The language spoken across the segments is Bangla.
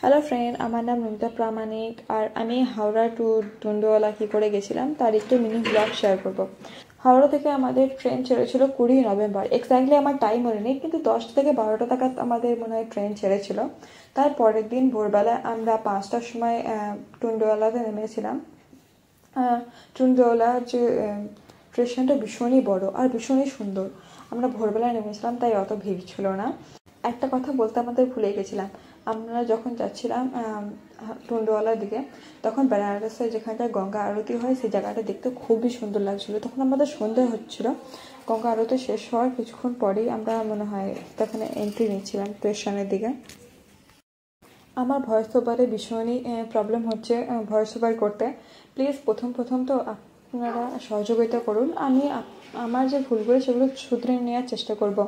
হ্যালো ফ্রেন্ড, আমার নাম নমিতা প্রামাণিক আর আমি হাওড়া টু টুন্ডোয়ালা কী করে গেছিলাম তার একটু মিনি ব্লগ শেয়ার করব। হাওড়া থেকে আমাদের ট্রেন ছেড়েছিল 20 নভেম্বর। এক্স্যাক্টলি আমার টাইম মনে নেই, কিন্তু 10টা থেকে 12টা নাগাদ আমাদের মনে হয় ট্রেন ছেড়েছিল। তার পরের দিন ভোরবেলায় আমরা 5টার সময় টুন্ডোয়ালাতে নেমেছিলাম। টুন্ডোয়ালা যে স্টেশনটা ভীষণই বড় আর ভীষণই সুন্দর। আমরা ভোরবেলায় নেমেছিলাম, তাই অত ভিড় ছিল না। একটা কথা বলতে আমাদের ভুলে গেছিলাম, আমরা যখন যাচ্ছিলাম টুন্ডোয়ালার দিকে, তখন বেনারসে যেখানটায় গঙ্গা আরতি হয় সেই জায়গাটা দেখতে খুবই সুন্দর লাগছিল। তখন আমাদের সন্ধে হচ্ছিল। গঙ্গা আরতি শেষ হওয়ার কিছুক্ষণ পরেই আমরা মনে হয় তখন এন্ট্রি নিচ্ছিলাম স্টেশনের দিকে। আমার ভয়েস ওভারে ভীষণই প্রবলেম হচ্ছে ভয়েস ওভার করতে। প্লিজ প্রথম তো আপনারা সহযোগিতা করুন। আমি আমার যে ভুলগুলো সেগুলো শুধরে নেওয়ার চেষ্টা করব।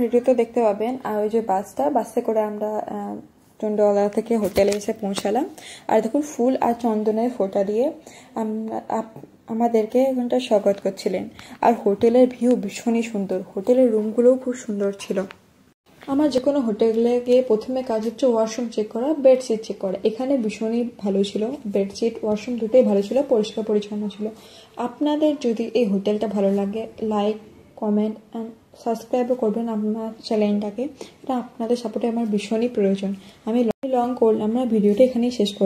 ভিডিওতে দেখতে পাবেন। আর ওই যে বাসে করে আমরা টুন্ডোয়ালা থেকে হোটেলে এসে পৌঁছালাম। আর দেখুন ফুল আর চন্দনের ফোঁটা দিয়ে আমাদেরকে এখানটা স্বাগত করছিলেন। আর হোটেলের ভিউ ভীষণই সুন্দর, হোটেলের রুমগুলোও খুব সুন্দর ছিল। আমার যে কোনো হোটেলে গিয়ে প্রথমে কাজ হচ্ছে ওয়াশরুম চেক করা, বেডশিট চেক করা। এখানে ভীষণই ভালো ছিল, বেডশিট ওয়াশরুম দুটোই ভালো ছিল, পরিষ্কার পরিচ্ছন্ন ছিল। আপনাদের যদি এই হোটেলটা ভালো লাগে, লাইক, কমেন্ট অ্যান্ড সাবস্ক্রাইবও করবেন আপনার চ্যানেলটাকে। এটা আপনাদের সাপোর্টে আমার ভীষণই প্রয়োজন। আমি লং করলাম না, ভিডিওটা এখানেই শেষ করলাম।